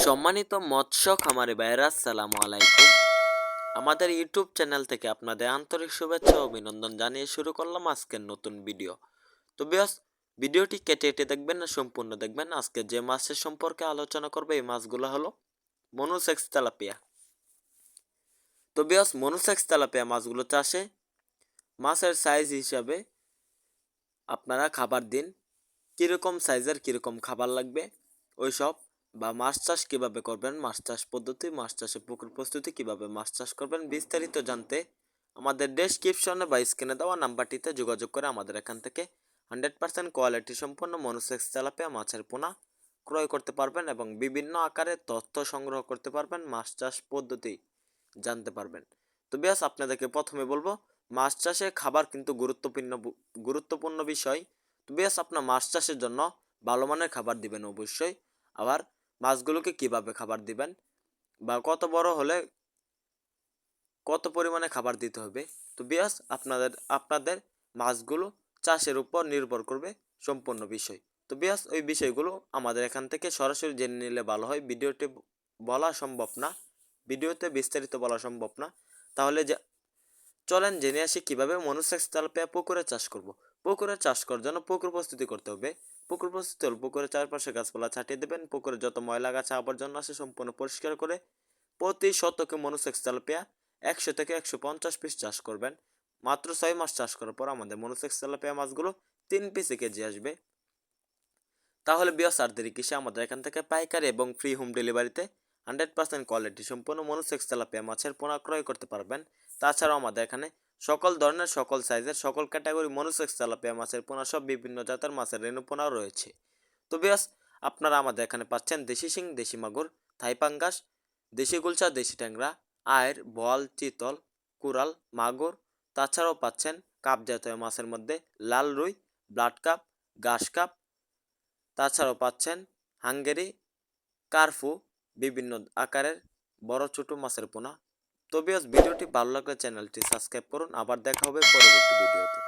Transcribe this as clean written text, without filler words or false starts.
সম্মানিত মৎস্য খামারি ভাইয়েরা, আসসালামু আলাইকুম। আমাদের ইউটিউব চ্যানেল থেকে আপনাদের আন্তরিক শুভেচ্ছা ও অভিনন্দন জানিয়ে শুরু করলাম আজকের নতুন ভিডিও। তো বিয়স, ভিডিওটি কেটে কেটে দেখবেন না, সম্পূর্ণ দেখবেন। আজকে যে মাছের সম্পর্কে আলোচনা করবে এই মাছগুলো হলো মনোসেক্স তেলাপিয়া। তো বিয়স, মনোসেক্স তেলাপিয়া মাছগুলো চাষে মাছের সাইজ হিসাবে আপনারা খাবার দিন, কীরকম সাইজের কীরকম খাবার লাগবে ওইসব, বা মাছ চাষ কীভাবে করবেন, মাছ চাষ পদ্ধতি, মাছ চাষে পুকুর প্রস্তুতি, কীভাবে মাছ চাষ করবেন, বিস্তারিত জানতে আমাদের ডেসক্রিপশনে বা স্ক্রিনে দেওয়া নাম্বারটিতে যোগাযোগ করে আমাদের এখান থেকে 100% কোয়ালিটি সম্পন্ন মনোসেক্স তেলাপিয়া মাছের পোনা ক্রয় করতে পারবেন এবং বিভিন্ন আকারে তথ্য সংগ্রহ করতে পারবেন, মাছ চাষ পদ্ধতি জানতে পারবেন। তো বিয়াস, আপনাদেরকে প্রথমে বলবো, মাছ চাষে খাবার কিন্তু গুরুত্বপূর্ণ বিষয়। তো বিয়াস, আপনার মাছ চাষের জন্য ভালো মানের খাবার দিবেন অবশ্যই। আবার মাছগুলোকে কিভাবে খাবার দিবেন বা কত বড় হলে কত পরিমাণে খাবার দিতে হবে, তো বিয়াস আপনাদের মাছগুলো চাষের উপর নির্ভর করবে সম্পূর্ণ বিষয়। তো বিয়াস, ওই বিষয়গুলো আমাদের এখান থেকে সরাসরি জেনে নিলে ভালো হয়। বলা সম্ভব না ভিডিওতে বিস্তারিত বলা সম্ভব না। তাহলে যে চলেন জেনে আসি কিভাবে মনোসেক্স তেলাপিয়া পুকুরে চাষ করব। পুকুরে চাষ করার জন্য পুকুর প্রস্তুতি করতে হবে। পুকুর প্রস্তুতি হল, পুকুরের চারপাশে গাছপালা ছাটিয়ে দেবেন। পুকুরে যত ময়লা গাছে আবর্জনা আছে সম্পূর্ণ পরিষ্কার করে প্রতি শতকে মনোসেক্স তেলাপিয়া 100 থেকে 150 পিস চাষ করবেন। মাত্র 6 মাস চাষ করার পর আমাদের মনোসেক্স তেলাপিয়া মাছগুলো 3 পিসে কেজি আসবে। তাহলে বিয়াস, আর দেরি কিসে, আমাদের এখান থেকে পাইকারি এবং ফ্রি হোম ডেলিভারিতে 100% কোয়ালিটি সম্পন্ন মনোসেক্স তেলাপিয়া মাছের পোনা ক্রয় করতে পারবেন। তাছাড়াও আমাদের এখানে সকল ধরনের, সকল সাইজের, সকল ক্যাটাগরি মনোসেক্স তেলাপিয়া মাছের পোনা সব বিভিন্ন জাতের মাছের রেণু পোনাও রয়েছে। তো বিয়াস, আপনারা আমাদের এখানে পাচ্ছেন দেশি শিং, দেশি মাগুর, থাই পাঙ্গাস, দেশি গুলশা, দেশি ট্যাংরা, আয়ের, বোয়াল, চিতল, কুরাল, মাগুর। তাছাড়াও পাচ্ছেন কাপ জাতীয় মাছের মধ্যে লাল রুই, ব্লাড কাপ, ঘাস কাপ। তাছাড়াও পাচ্ছেন হাঙ্গেরি, কার্ফু, বিভিন্ন আকারের বড় ছোট মাছের পোনা। তো বিয়াস, ভিডিওটি ভালো লাগলে চ্যানেলটি সাবস্ক্রাইব করুন। আবার দেখা হবে পরবর্তী ভিডিওতে।